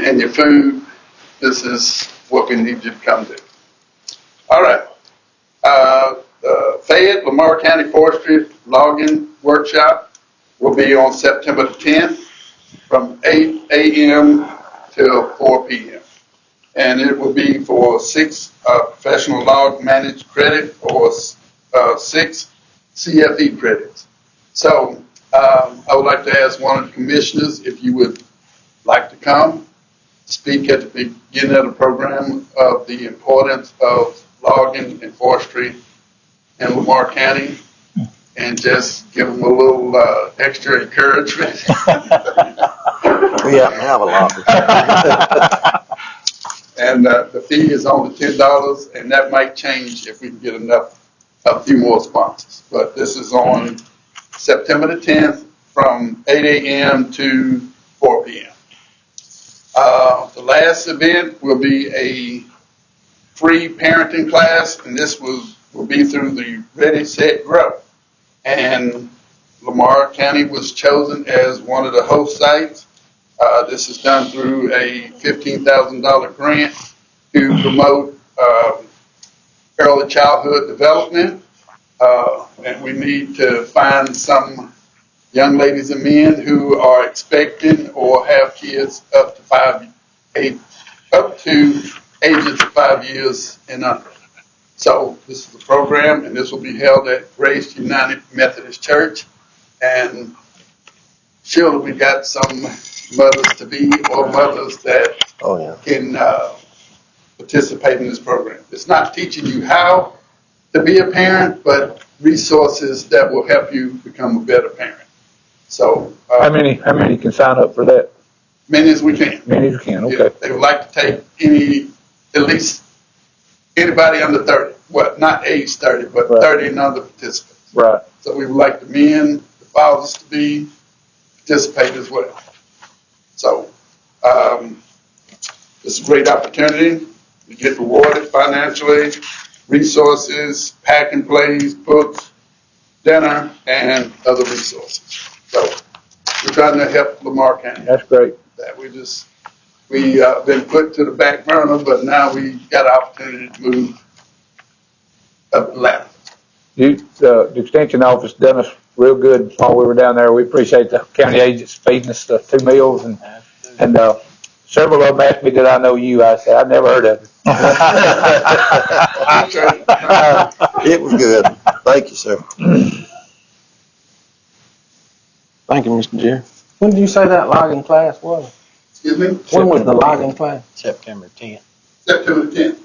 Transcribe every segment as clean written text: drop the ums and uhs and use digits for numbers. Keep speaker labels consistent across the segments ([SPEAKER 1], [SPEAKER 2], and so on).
[SPEAKER 1] and your food, this is what we need you to come do. All right. Fayette Lamar County Forestry Logging Workshop will be on September the 10th from 8 a.m. till 4 p.m. And it will be for 6 professional log managed credit or 6 CFE credits. So I would like to ask one of the commissioners if you would like to come speak at the beginning of the program of the importance of logging and forestry in Lamar County, and just give them a little extra encouragement.
[SPEAKER 2] We happen to have a lot.
[SPEAKER 1] And the fee is only $10, and that might change if we can get a few more sponsors. But this is on September the 10th from 8 a.m. to 4 p.m. The last event will be a free parenting class, and this will be through the Ready, Set, Grow. And Lamar County was chosen as one of the host sites. This is done through a $15,000 grant to promote early childhood development. And we need to find some young ladies and men who are expecting or have kids up to ages of 5 years and under. So this is a program, and this will be held at Grace United Methodist Church. And surely we got some mothers-to-be or mothers that can participate in this program. It's not teaching you how to be a parent, but resources that will help you become a better parent. So
[SPEAKER 3] how many can sign up for that?
[SPEAKER 1] Many as we can.
[SPEAKER 3] Many as we can. Okay.
[SPEAKER 1] Yeah, they would like to take at least anybody under 30. Well, not age 30, but
[SPEAKER 3] right.
[SPEAKER 1] 30 and under participants.
[SPEAKER 3] Right.
[SPEAKER 1] So we would like the men, the fathers to be participate as well. So it's a great opportunity. You get rewarded financially, resources, pack and plays, books, dinner, and other resources. So we're trying to help Lamar County.
[SPEAKER 3] That's great.
[SPEAKER 1] That we've been put to the back burner, but now we got an opportunity to move up the ladder.
[SPEAKER 3] The extension office done us real good while we were down there. We appreciate the county agents feeding us the 2 meals, and several of them asked me, did I know you? I said, I've never heard of it.
[SPEAKER 2] It was good. Thank you, sir.
[SPEAKER 4] Thank you, Mr. Jerry. When did you say that logging class was?
[SPEAKER 1] Excuse me?
[SPEAKER 4] When was the logging class?
[SPEAKER 2] September 10th.
[SPEAKER 1] September 10th.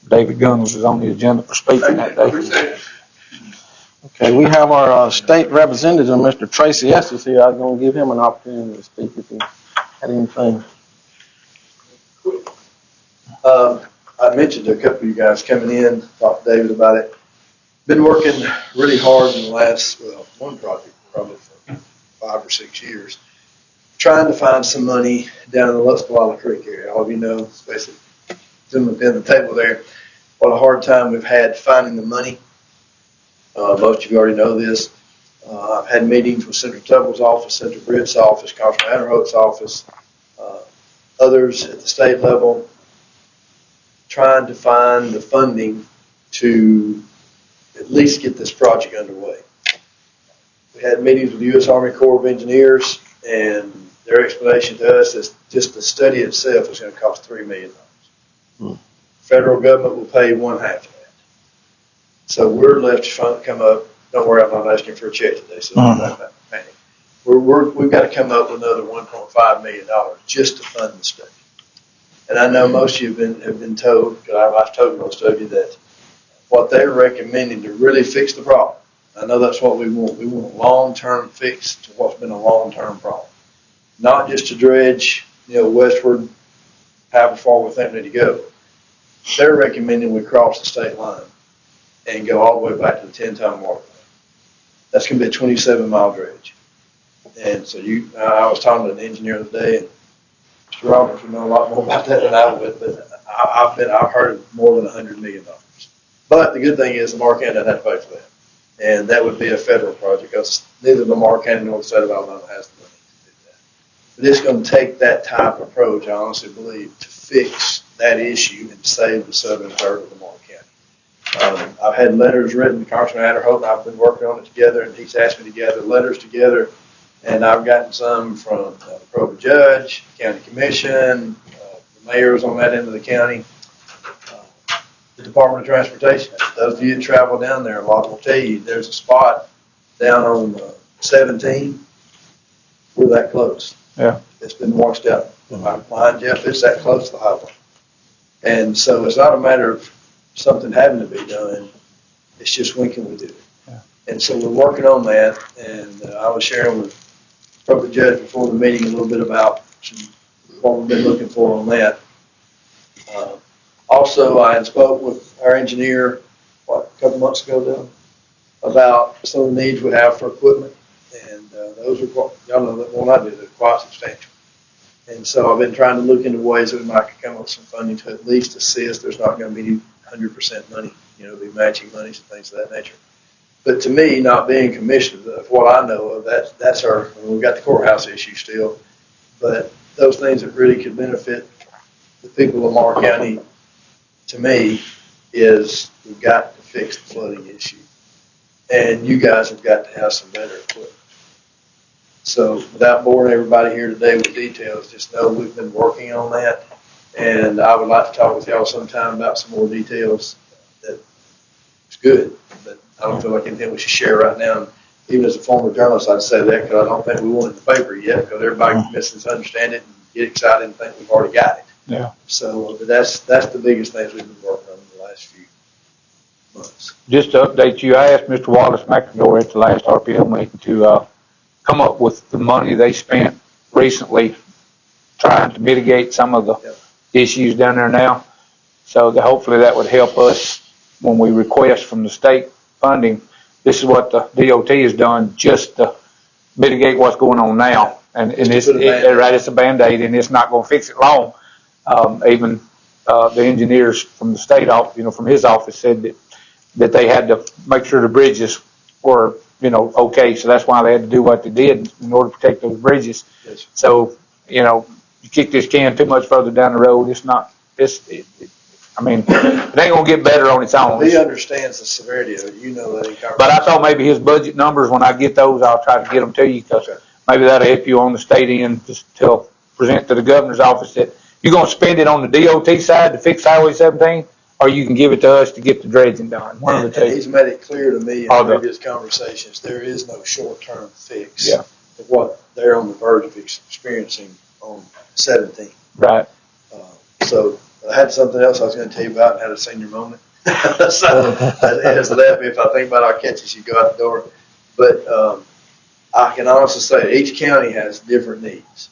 [SPEAKER 3] David Gunnels is on the agenda for speaking that day.
[SPEAKER 1] Appreciate it.
[SPEAKER 4] Okay, we have our state representative, Mr. Tracy Estes here. I was going to give him an opportunity to speak if he had anything.
[SPEAKER 5] I mentioned to a couple of you guys coming in, talked to David about it. Been working really hard in the last, one project probably for 5 or 6 years, trying to find some money down in the Luskwalla Creek area. All of you know, it's basically within the table there, what a hard time we've had finding the money. Most of you already know this. I've had meetings with Senator Tubble's office, Senator Britt's office, Congressman Anderhope's office, others at the state level, trying to find the funding to at least get this project underway. We had meetings with the U.S. Army Corps of Engineers, and their explanation to us is just the study itself is going to cost $3 million. Federal government will pay 1/2 of that. So we're left to come up. Don't worry, I'm not asking for a check today, so don't panic. We've got to come up with another $1.5 million just to fund the study. And I know most of you have been told, because I've told most of you, that what they're recommending to really fix the problem. I know that's what we want. We want a long-term fix to what's been a long-term problem. Not just to dredge, westward, however far we think we need to go. They're recommending we cross the state line and go all the way back to the 10-ton waterway. That's going to be a 27-mile dredge. And so I was talking to an engineer the other day, and Mr. Roberts would know a lot more about that than I would, but I've heard of more than $100 million. But the good thing is Lamar County doesn't have to pay for that. And that would be a federal project because neither Lamar County nor the state of Alabama has the money to do that. But it's going to take that type of approach, I honestly believe, to fix that issue and save the southern third of Lamar County. I've had letters written to Congressman Adderholt, and I've been working on it together, and he's asked me to gather letters together, and I've gotten some from the probate judge, county commission, the mayors on that end of the county, the Department of Transportation. Those of you that travel down there, a lot will tell you there's a spot down on 17. We're that close.
[SPEAKER 3] Yeah.
[SPEAKER 5] It's been washed out. Behind Jeff, it's that close to the highway. And so it's not a matter of something having to be done. It's just when can we do it?
[SPEAKER 3] Yeah.
[SPEAKER 5] And so we're working on that. And I was sharing with the probate judge before the meeting a little bit about what we've been looking for on that. Also, I had spoke with our engineer, a couple months ago, Dylan, about some of the needs we have for equipment. And those are, y'all know that more than I do, they're quite substantial. And so I've been trying to look into ways that we might come up with some funding to at least assist. There's not going to be 100% money, be matching monies and things of that nature. But to me, not being commissioner, of what I know of, that's our, we've got the courthouse issue still, but those things that really could benefit the people of Lamar County, to me, is we've got to fix the flooding issue. And you guys have got to have some better equipment. So without boring everybody here today with details, just know we've been working on that. And I would like to talk with y'all sometime about some more details. That it's good, but I don't feel like anything we should share right now. And even as a former journalist, I'd say that because I don't think we want it in the paper yet, because everybody can misunderstand it and get excited and think we've already got it.
[SPEAKER 3] Yeah.
[SPEAKER 5] So but that's the biggest things we've been working on in the last few months.
[SPEAKER 3] Just to update you, I asked Mr. Wallace McAdore at the last RPM meeting to come up with the money they spent recently trying to mitigate some of the issues down there now. So that hopefully that would help us when we request from the state funding. This is what the DOT has done just to mitigate what's going on now. And it's a Band-Aid, and it's not going to fix it long. Even the engineers from the state office, from his office said that they had to make sure the bridges were, okay. So that's why they had to do what they did in order to protect those bridges.
[SPEAKER 5] Yes.
[SPEAKER 3] So, you kick this can too much further down the road, it ain't gonna get better on its own.
[SPEAKER 5] He understands the severity of it. That.
[SPEAKER 3] But I thought maybe his budget numbers, when I get those, I'll try to get them to you, because maybe that'll help you on the state end, just present to the governor's office that you're gonna spend it on the DOT side to fix Highway 17, or you can give it to us to get the dredging done. One of the two.
[SPEAKER 5] He's made it clear to me in previous conversations, there is no short-term fix
[SPEAKER 3] to
[SPEAKER 5] what they're on the verge of experiencing on 17.
[SPEAKER 3] Right.
[SPEAKER 5] So I had something else I was going to tell you about and had a senior moment. So it has left me. If I think about it, I'll catch it as you go out the door. But I can honestly say each county has different needs.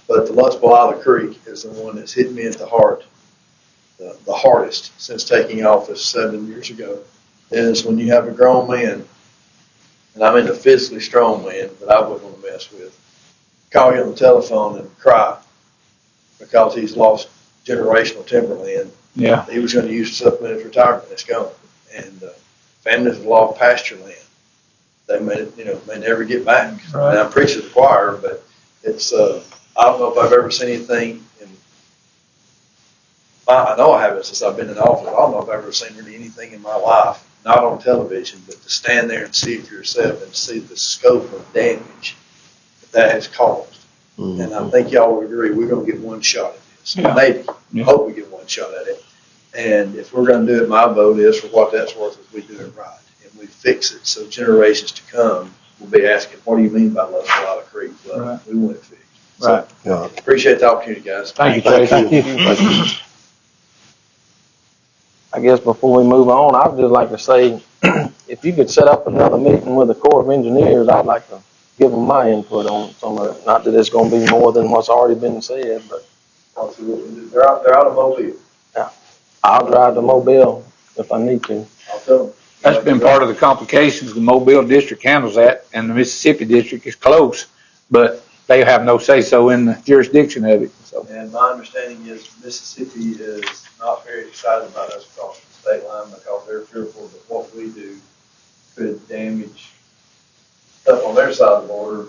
[SPEAKER 5] But the Lusbelila Creek is the one that's hit me at the heart, the hardest since taking office 7 years ago, is when you have a grown man, and I mean a physically strong man that I wouldn't want to mess with, call you on the telephone and cry because he's lost generational timberland.
[SPEAKER 3] Yeah.
[SPEAKER 5] He was going to use supplemental retirement. It's gone. And families have lost pasture land. They may never get back.
[SPEAKER 3] Right.
[SPEAKER 5] And I'm preaching to the choir, but it's, I don't know if I've ever seen anything I know I haven't since I've been in office. I don't know if I've ever seen really anything in my life, not on television, but to stand there and see it for yourself and see the scope of damage that has caused. Mm-hmm. And I think y'all would agree we're going to get one shot at this.
[SPEAKER 3] Yeah.
[SPEAKER 5] Maybe.
[SPEAKER 3] Yeah.
[SPEAKER 5] Hope we get one shot at it. And if we're going to do it, my vote is, for what that's worth, is we do it right. And we fix it so generations to come will be asking, what do you mean by Lusbelila Creek? Well,
[SPEAKER 3] right.
[SPEAKER 5] We want it fixed.
[SPEAKER 3] Right.
[SPEAKER 5] So, appreciate the opportunity, guys.
[SPEAKER 3] Thank you, Tracy.
[SPEAKER 4] Thank you. I guess before we move on, I'd just like to say, if you could set up another meeting with the Corps of Engineers, I'd like to give them my input on some of it. Not that it's going to be more than what's already been said, but
[SPEAKER 5] They're out of Mobile.
[SPEAKER 4] Yeah, I'll drive to Mobile if I need to.
[SPEAKER 5] I'll tell them.
[SPEAKER 3] That's been part of the complications. The Mobile district handles that, and the Mississippi district is close, but they have no say-so in the jurisdiction of it. So.
[SPEAKER 5] And my understanding is Mississippi is not very excited about us crossing the state line because they're fearful that what we do could damage stuff on their side of the border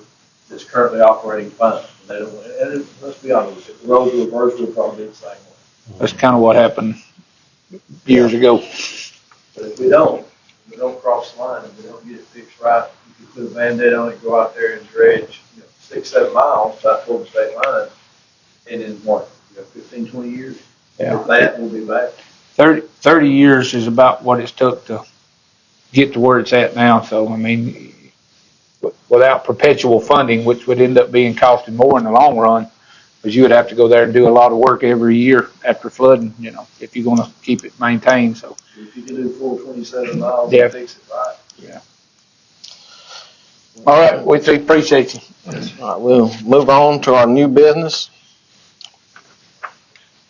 [SPEAKER 5] that's currently operating fine. They don't, and let's be honest, if the roads were reversed, we'd probably do the same way.
[SPEAKER 3] That's kind of what happened years ago.
[SPEAKER 5] But if we don't cross the line and we don't get it fixed right, you can put a Band-Aid on it, go out there and dredge, 6-7 miles back toward the state line, and in what, 15, 20 years?
[SPEAKER 3] Yeah.
[SPEAKER 5] If that, we'll be back.
[SPEAKER 3] 30 years is about what it's took to get to where it's at now. So, I mean, without perpetual funding, which would end up being costing more in the long run, because you would have to go there and do a lot of work every year after flooding, if you're going to keep it maintained. So,
[SPEAKER 5] If you can do full 27 miles
[SPEAKER 3] Yeah.
[SPEAKER 5] and fix it right.
[SPEAKER 3] yeah. All right, we appreciate you.
[SPEAKER 4] All right, we'll move on to our new business.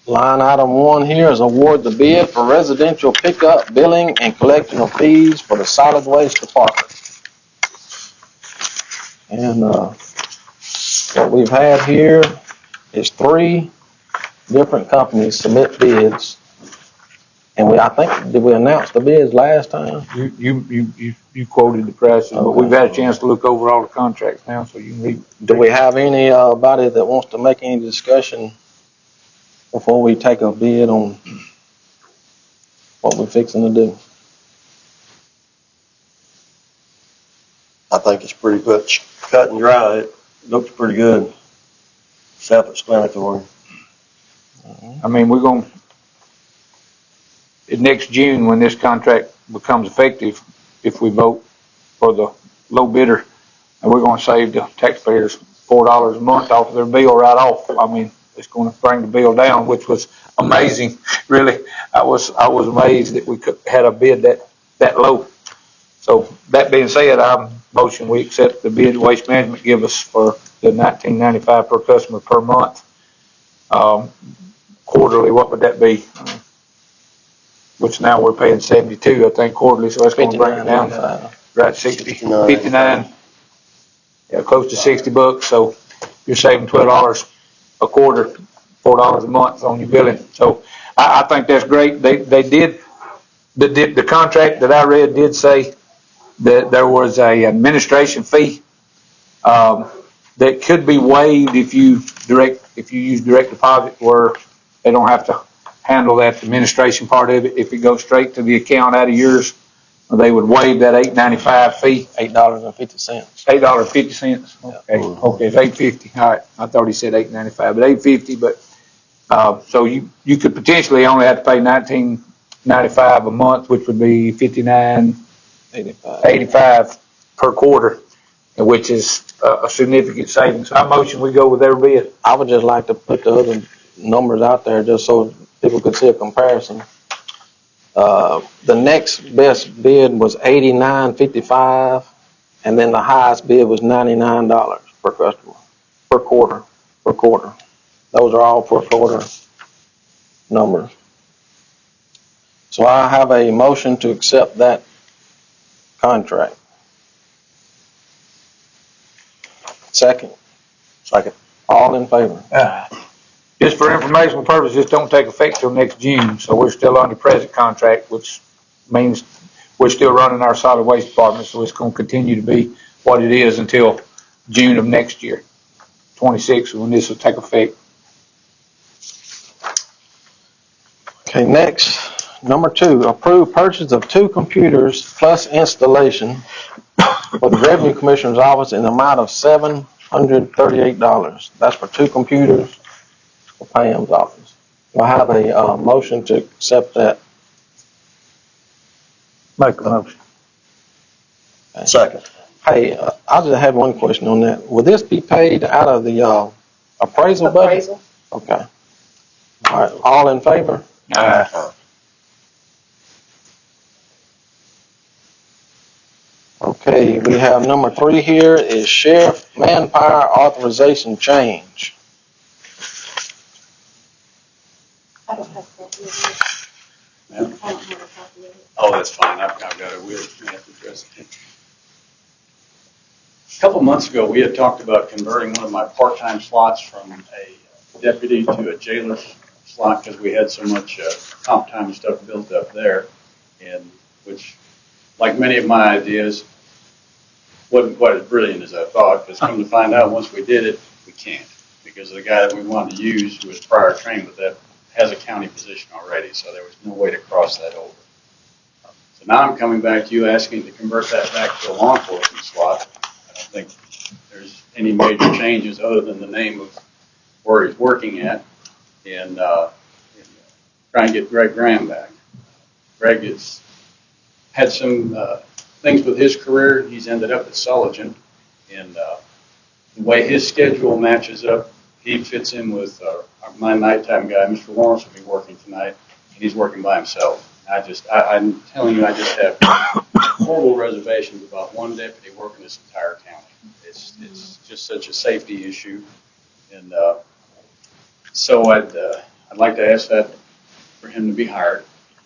[SPEAKER 4] Line item 1 here is award the bid for residential pickup, billing, and collection of fees for the solid waste department. And what we've had here is 3 different companies submit bids. And I think, did we announce the bids last time?
[SPEAKER 3] You quoted the prices, but we've had a chance to look over all the contracts now, so you can read.
[SPEAKER 4] Do we have anybody that wants to make any discussion before we take a bid on what we're fixing to do?
[SPEAKER 2] I think it's pretty much cut and dry. It looks pretty good. Self-explanatory.
[SPEAKER 3] I mean, we're going to, next June, when this contract becomes effective, if we vote for the low bidder, and we're going to save the taxpayers $4 a month off of their bill right off. I mean, it's going to bring the bill down, which was amazing. Really, I was amazed that we had a bid that low. So that being said, I motion we accept the bid Waste Management give us for the $19.95 per customer per month. Quarterly, what would that be? Which now we're paying $72, I think, quarterly, so that's going to bring it down to right 59. Yeah, close to $60. So you're saving $12 a quarter, $4 a month on your billing. So I think that's great. They did the contract that I read did say that there was a administration fee that could be waived if you use direct deposit, where they don't have to handle that administration part of it. If it goes straight to the account out of yours, they would waive that $8.95 fee.
[SPEAKER 4] $8.50.
[SPEAKER 3] $8.50. Okay, it's $8.50. All right, I thought he said $8.95, but $8.50. But so you could potentially only have to pay $19.95 a month, which would be $59.85 per quarter, which is a significant savings. So I motion we go with their bid.
[SPEAKER 4] I would just like to put the other numbers out there just so people could see a comparison. The next best bid was $89.55, and then the highest bid was $99 per customer per quarter. Those are all per quarter numbers. So I have a motion to accept that contract. Second. All in favor?
[SPEAKER 3] Just for informational purposes, this don't take effect till next June, so we're still under present contract, which means we're still running our solid waste department, so it's going to continue to be what it is until June of next year, 26, when this will take effect.
[SPEAKER 4] Okay, next, number 2, approve purchase of 2 computers plus installation for the Revenue Commissioner's office in the amount of $738. That's for 2 computers for Pam's office. Do I have a motion to accept that?
[SPEAKER 3] Make a motion.
[SPEAKER 2] Second.
[SPEAKER 4] Hey, I just had one question on that. Will this be paid out of the appraisal budget? Okay. All right, all in favor? Okay, we have number 3 here is Sheriff Manpower Authorization Change.
[SPEAKER 6] I don't have a copy of it. I don't have a copy of it.
[SPEAKER 7] Oh, that's fine. I've got it. We have to address it. A couple months ago, we had talked about converting one of my part-time slots from a deputy to a jailer's slot because we had so much comp time and stuff built up there, and which, like many of my ideas, wasn't quite as brilliant as I thought, because come to find out, once we did it, we can't. Because the guy that we wanted to use, who was prior trained with that, has a county position already, so there was no way to cross that over. So now I'm coming back to you asking to convert that back to a law enforcement slot. I don't think there's any major changes other than the name of where he's working at, and try and get Greg Graham back. Greg has had some things with his career. He's ended up at Sullivan, and the way his schedule matches up, he fits in with my nighttime guy, Mr. Lawrence, will be working tonight, and he's working by himself. I'm telling you, I just have horrible reservations about one deputy working this entire county. It's just such a safety issue, and so I'd like to ask that for him to be hired.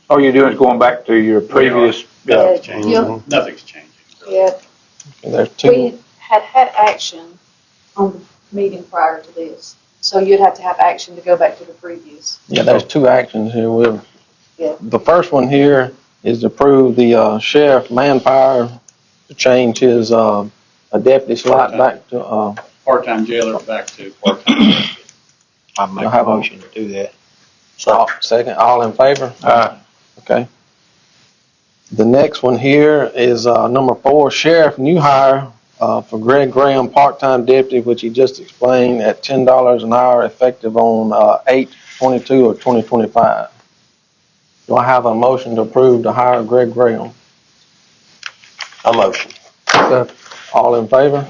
[SPEAKER 3] All you're doing is going back to your previous.
[SPEAKER 7] Nothing's changing.
[SPEAKER 6] Yeah.
[SPEAKER 7] Nothing's changing. Really.
[SPEAKER 6] Yeah,
[SPEAKER 4] There's two.
[SPEAKER 6] we had action on the meeting prior to this, so you'd have to have action to go back to the previous.
[SPEAKER 4] Yeah, there's two actions here.
[SPEAKER 6] Yeah.
[SPEAKER 4] The first one here is to approve the sheriff manpower to change his a deputy slot back to
[SPEAKER 7] Part-time jailer back to part-time.
[SPEAKER 8] I make
[SPEAKER 4] have
[SPEAKER 8] a
[SPEAKER 4] a-
[SPEAKER 8] motion to do that.
[SPEAKER 4] second. All in favor? Okay. The next one here is number 4, sheriff new hire for Greg Graham, part-time deputy, which he just explained, at $10 an hour, effective on 8/22 of 2025. Do I have a motion to approve to hire Greg Graham?
[SPEAKER 2] I motion.
[SPEAKER 4] All in favor?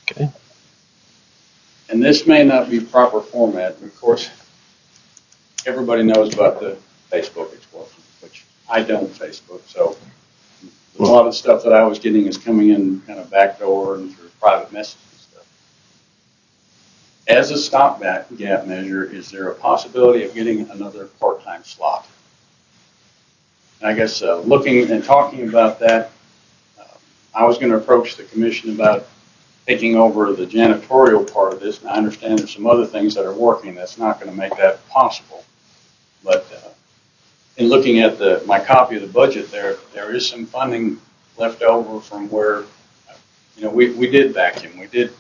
[SPEAKER 4] Okay.
[SPEAKER 7] And this may not be proper format, but of course, everybody knows about the Facebook explosion, which I don't Facebook, so a lot of stuff that I was getting is coming in kind of backdoor and through private messages and stuff. As a stopgap measure, is there a possibility of getting another part-time slot? And I guess looking and talking about that, I was going to approach the commission about taking over the janitorial part of this, and I understand there's some other things that are working that's not going to make that possible. But in looking at my copy of the budget there is some funding left over from where, we did vacuum, we did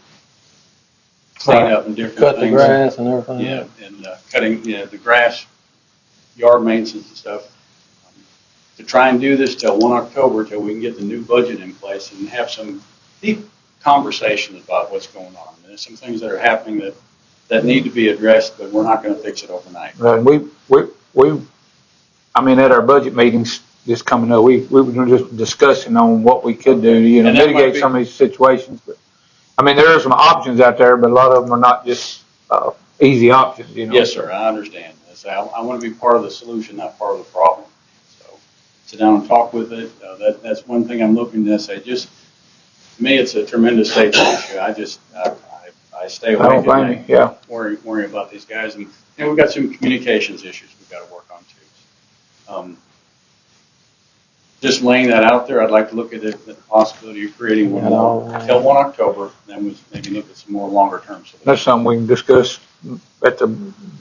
[SPEAKER 7] clean up and different
[SPEAKER 4] Cut
[SPEAKER 7] things.
[SPEAKER 4] the grass and everything.
[SPEAKER 7] Yeah, and cutting, the grass, yard maintenance and stuff. To try and do this till 1 October, till we can get the new budget in place and have some deep conversations about what's going on. And there's some things that are happening that need to be addressed, but we're not going to fix it overnight.
[SPEAKER 3] And at our budget meetings this coming up, we were just discussing on what we could do to,
[SPEAKER 7] And that might
[SPEAKER 3] mitigate
[SPEAKER 7] be-
[SPEAKER 3] some of these situations. But, there are some options out there, but a lot of them are not just, easy options,
[SPEAKER 7] Yes, sir, I understand. I want to be part of the solution, not part of the problem. So sit down and talk with it. That's one thing I'm looking to say. Just, to me, it's a tremendous safety issue. I stay
[SPEAKER 3] I
[SPEAKER 7] away
[SPEAKER 3] don't blame
[SPEAKER 7] from
[SPEAKER 3] you, yeah.
[SPEAKER 7] worry about these guys. And we've got some communications issues we've got to work on too. Just laying that out there, I'd like to look at the possibility of creating one more till 1 October, then we maybe look at some more longer term solutions.
[SPEAKER 3] That's something we can discuss at the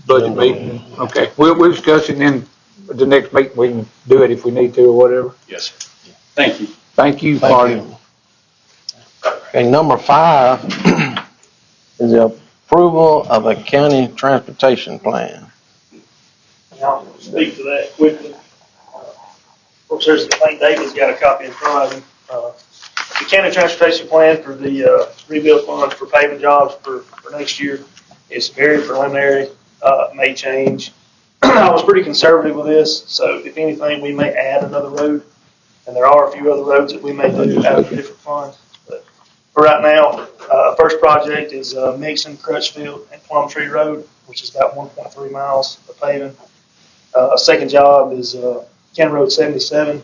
[SPEAKER 3] budget meeting. Okay, we'll discuss it in the next meeting. We can do it if we need to or whatever.
[SPEAKER 7] Yes, sir. Thank you.
[SPEAKER 3] Thank you,
[SPEAKER 4] Thank
[SPEAKER 3] Marty.
[SPEAKER 4] you. Okay, number 5 is the approval of a county transportation plan.
[SPEAKER 9] I'll speak to that quickly. Of course, I think David's got a copy in front of him. The county transportation plan for the rebuild fund for paving jobs for next year is very preliminary, may change. I was pretty conservative with this, so if anything, we may add another road, and there are a few other roads that we may do out of different funds. But for right now, first project is Mixon, Crutchfield, and Plum Tree Road, which is about 1.3 miles of paving. Second job is County Road 77,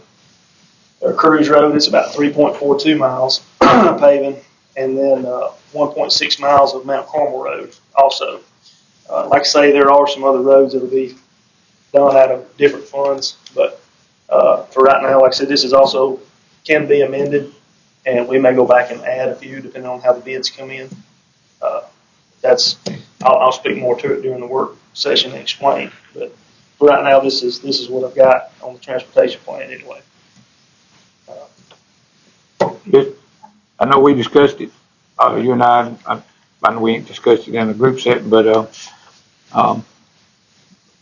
[SPEAKER 9] or Cruise Road. It's about 3.42 miles paving, and then 1.6 miles of Mount Carmel Road also. Like I say, there are some other roads that will be done out of different funds, but for right now, like I said, this is also can be amended, and we may go back and add a few depending on how the bids come in. I'll speak more to it during the work session and explain, but for right now, this is what I've got on the transportation plan anyway.
[SPEAKER 3] I know we discussed it, you and I know we ain't discussed it in the group setting, but,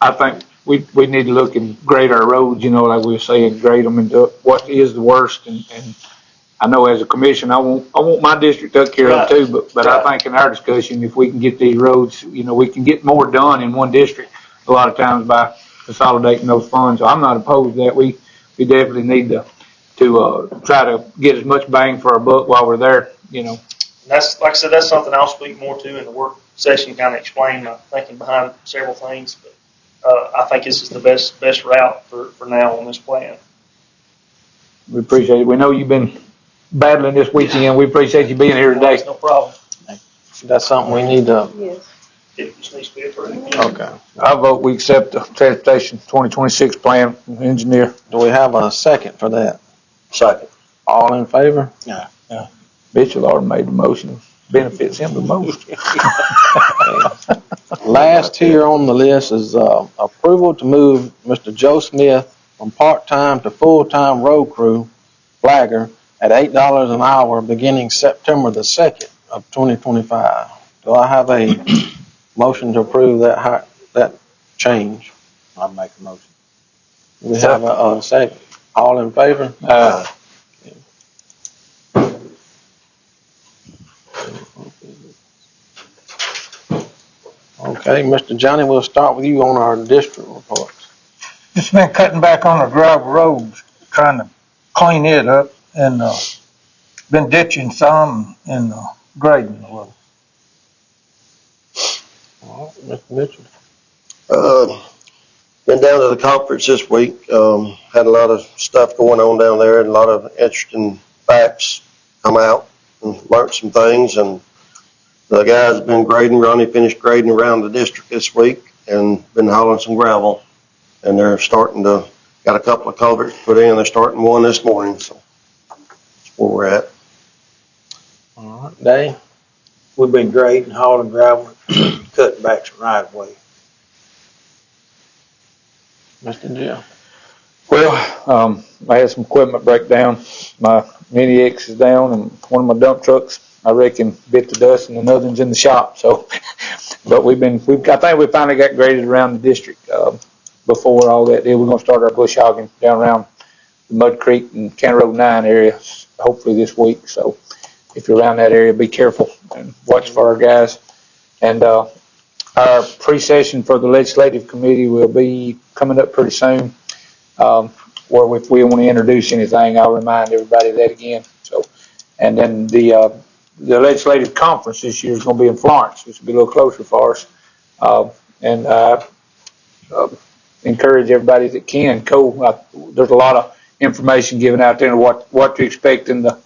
[SPEAKER 3] I think we need to look and grade our roads, you know, like we were saying, grade them into what is the worst. And I know as a commission, I want my district took care of too, but I think in our discussion, if we can get these roads, you know, we can get more done in one district a lot of times by consolidating those funds. So I'm not opposed to that. We definitely need to try to get as much bang for our buck while we're there, you know.
[SPEAKER 9] That's, like I said, that's something I'll speak more to in the work session, kind of explain my thinking behind several things. But I think this is the best route for now on this plan.
[SPEAKER 3] We appreciate it. We know you've been battling this weekend. We appreciate you being here today.
[SPEAKER 9] No problem.
[SPEAKER 4] That's something we need to,
[SPEAKER 6] Yes.
[SPEAKER 9] It just needs to be approved.
[SPEAKER 4] okay.
[SPEAKER 3] I vote we accept the transportation 2026 plan from the engineer.
[SPEAKER 4] Do we have a second for that?
[SPEAKER 2] Second.
[SPEAKER 4] All in favor?
[SPEAKER 3] Mitchell already made the motion. Benefits him the most.
[SPEAKER 4] Last here on the list is approval to move Mr. Joe Smith from part-time to full-time road crew flagger at $8 an hour beginning September the 2nd of 2025. Do I have a motion to approve that change?
[SPEAKER 2] I'll make a motion.
[SPEAKER 4] We have a second. All in favor? Okay, Mr. Johnny, we'll start with you on our district reports.
[SPEAKER 8] Just been cutting back on the gravel roads, trying to clean it up, and been ditching some and grading a little.
[SPEAKER 4] All right, Mr. Mitchell.
[SPEAKER 2] Been down to the conference this week. Had a lot of stuff going on down there and a lot of interesting facts come out and learned some things. And the guys been grading. Ronnie finished grading around the district this week and been hauling some gravel. And they're starting to, got a couple of culverts put in. They're starting one this morning. So that's where we're at.
[SPEAKER 4] All right, Dave.
[SPEAKER 10] We've been grading, hauling gravel, cutting back some right of way.
[SPEAKER 4] Mr. Jill.
[SPEAKER 3] Well, I had some equipment breakdown. My Mini X is down and one of my dump trucks, I reckon, bit the dust and another one's in the shop. So, but I think we finally got graded around the district, before all that deal. We're going to start our bush hogging down around the Mud Creek and County Road 9 area, hopefully this week. So if you're around that area, be careful and watch for our guys. And, our pre-session for the legislative committee will be coming up pretty soon. Where if we want to introduce anything, I'll remind everybody of that again. So, and then the legislative conference this year is going to be in Florence, which will be a little closer for us. And encourage everybody that can go. There's a lot of information given out there on what to expect in the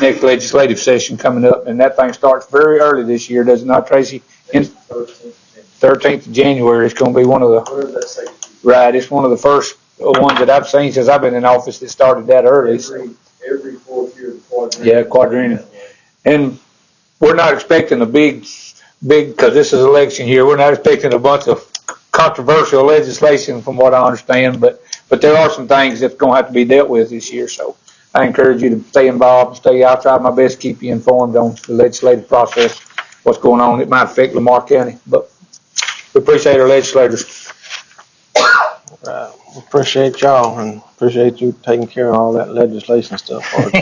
[SPEAKER 3] next legislative session coming up, and that thing starts very early this year, does it not, Tracy? 13th of January. It's going to be one of the, right, it's one of the first ones that I've seen since I've been in office that started that early.
[SPEAKER 5] Every fourth year, the quadrennial.
[SPEAKER 3] Yeah, quadrennial. And we're not expecting a big, because this is election year, we're not expecting a bunch of controversial legislation from what I understand, but there are some things that's going to have to be dealt with this year. So I encourage you to stay involved and I'll try my best to keep you informed on the legislative process, what's going on. It might affect Lamar County, but we appreciate our legislators.
[SPEAKER 4] Appreciate y'all and appreciate you taking care of all that legislation stuff for us.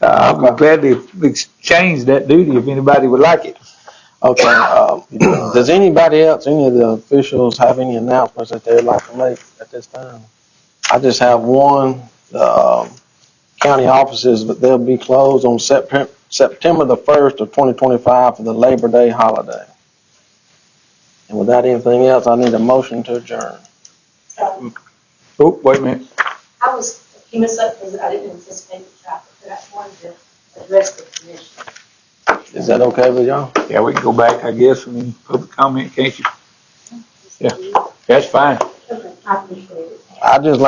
[SPEAKER 3] I'm glad to exchange that duty if anybody would like it.
[SPEAKER 4] Okay. Does anybody else, any of the officials, have any announcements that they'd like to make at this time? I just have one. County offices, but they'll be closed on September the 1st of 2025 for the Labor Day holiday. And without anything else, I need a motion to adjourn.
[SPEAKER 3] Oh, wait a minute.
[SPEAKER 11] I was a few minutes late because I didn't anticipate the traffic, but I wanted to address the commission.
[SPEAKER 4] Is that okay with y'all?
[SPEAKER 3] Yeah, we can go back, I guess, and public comment, can't you? Yeah, that's fine.
[SPEAKER 11] Okay, I appreciate it.
[SPEAKER 4] I just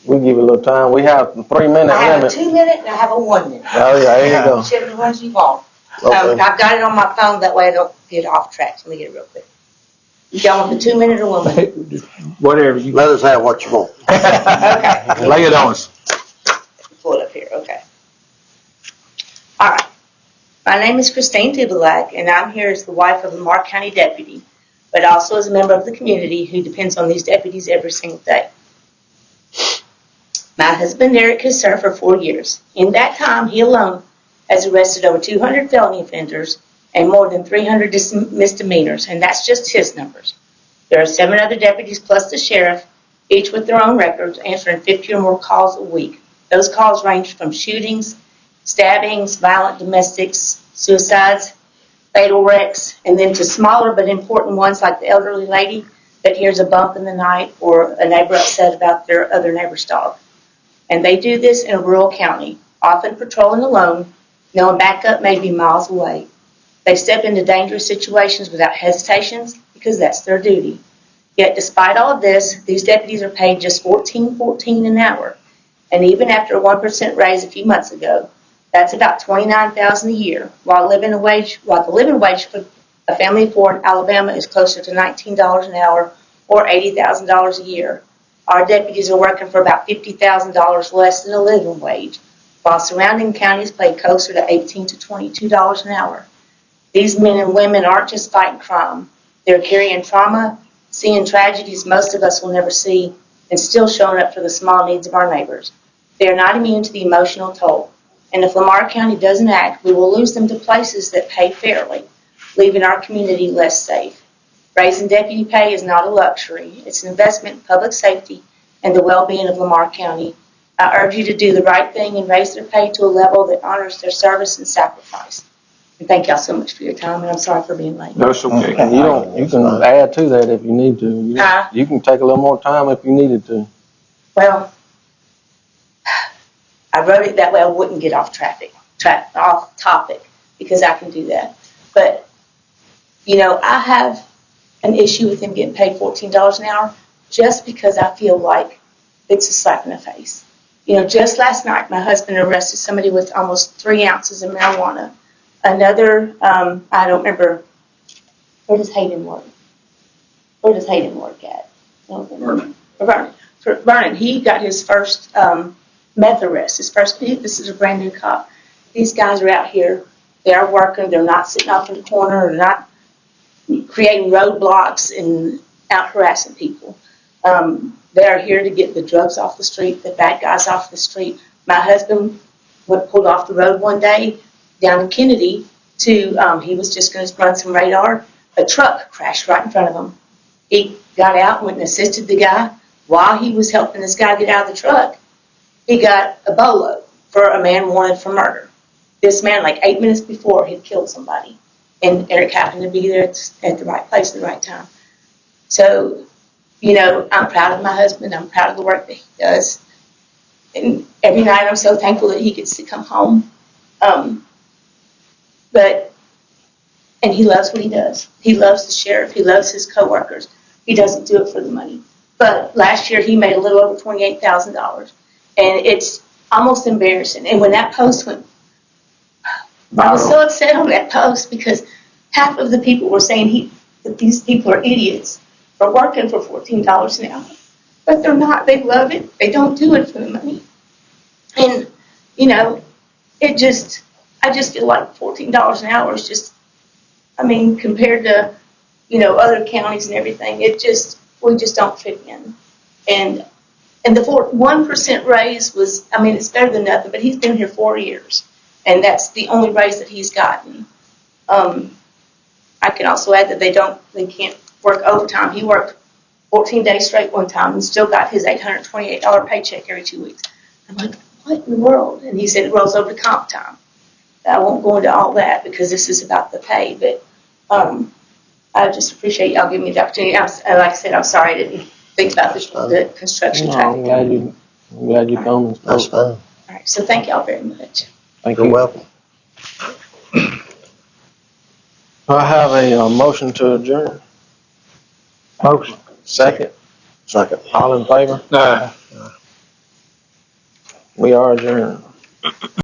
[SPEAKER 4] we give it a little time. We have a 3-minute
[SPEAKER 11] I have a
[SPEAKER 4] limit.
[SPEAKER 11] 2-minute and I have a 1 minute.
[SPEAKER 4] Oh, yeah, there you go.
[SPEAKER 11] Whichever ones you want.
[SPEAKER 4] Okay.
[SPEAKER 11] I've got it on my phone, that way I don't get off track. Let me get it real quick. Y'all want the 2 minute or 1 minute?
[SPEAKER 3] Whatever you.
[SPEAKER 2] Let us have what you want.
[SPEAKER 11] Okay.
[SPEAKER 3] Lay it on us.
[SPEAKER 11] pull it up here, okay. All right. My name is Christine Tibelak, and I'm here as the wife of a Lamar County deputy, but also as a member of the community who depends on these deputies every single day. My husband, Eric, has served for 4 years. In that time, he alone has arrested over 200 felony offenders and more than 300 misdemeanors, and that's just his numbers. There are 7 other deputies plus the sheriff, each with their own records, answering 50 or more calls a week. Those calls range from shootings, stabbings, violent domestics, suicides, fatal wrecks, and then to smaller but important ones like the elderly lady that hears a bump in the night or a neighbor upset about their other neighbor's dog. And they do this in a rural county, often patrolling alone, knowing backup may be miles away. They step into dangerous situations without hesitations because that's their duty. Yet despite all of this, these deputies are paid just $14.14 an hour. And even after a 1% raise a few months ago, that's about $29,000 a year, while the living wage for a family of 4 in Alabama is closer to $19 an hour or $80,000 a year. Our deputies are working for about $50,000 less than the living wage, while surrounding counties pay closer to $18 to $22 an hour. These men and women aren't just fighting crime. They're carrying trauma, seeing tragedies most of us will never see, and still showing up for the small needs of our neighbors. They are not immune to the emotional toll. And if Lamar County doesn't act, we will lose them to places that pay fairly, leaving our community less safe. Raising deputy pay is not a luxury. It's an investment in public safety and the well-being of Lamar County. I urge you to do the right thing and raise their pay to a level that honors their service and sacrifice. And thank y'all so much for your time, and I'm sorry for being late.
[SPEAKER 3] No, it's okay.
[SPEAKER 4] And you can add to that if you need to. You can take a little more time if you needed to.
[SPEAKER 11] Well, I wrote it that way I wouldn't get off topic, because I can do that. But, I have an issue with him getting paid $14 an hour just because I feel like it's a slap in the face. Just last night, my husband arrested somebody with almost 3 ounces of marijuana. Another, I don't remember, where does Hayden work? At? Vernon. He got his first meth arrest. This is a brand new cop. These guys are out here. They are working. They're not sitting off in the corner. They're not creating roadblocks and out harassing people. They are here to get the drugs off the street, the bad guys off the street. My husband pulled off the road one day down in Kennedy he was just going to run some radar. A truck crashed right in front of him. He got out and went and assisted the guy. While he was helping this guy get out of the truck, he got a bolo for a man wanted for murder. This man, like 8 minutes before, had killed somebody. And Eric happened to be there at the right place at the right time. So, I'm proud of my husband. I'm proud of the work that he does. And every night I'm so thankful that he gets to come home. And he loves what he does. He loves the sheriff. He loves his coworkers. He doesn't do it for the money. But last year he made a little over $28,000. And it's almost embarrassing. And when that post went, I was so upset on that post because half of the people were saying that these people are idiots for working for $14 an hour. But they're not. They love it. They don't do it for the money. And, I just feel like $14 an hour is just, compared to, other counties and everything, we just don't fit in. And the 1% raise was, it's better than nothing, but he's been here 4 years. And that's the only raise that he's gotten. I can also add that they can't work overtime. He worked 14 days straight one time and still got his $828 paycheck every 2 weeks. I'm like, what in the world? And he said it rolls over to comp time. I won't go into all that because this is about the pay, but I just appreciate y'all giving me the opportunity. Like I said, I'm sorry I didn't think about the construction traffic.
[SPEAKER 4] I'm glad you come and spoke.
[SPEAKER 2] That's fine.
[SPEAKER 11] All right, so thank y'all very much.
[SPEAKER 4] Thank
[SPEAKER 2] You're
[SPEAKER 4] you.
[SPEAKER 2] welcome.
[SPEAKER 4] I have a motion to adjourn.
[SPEAKER 3] Motion.
[SPEAKER 4] Second. All in favor?
[SPEAKER 3] Nah.
[SPEAKER 4] We are adjourned.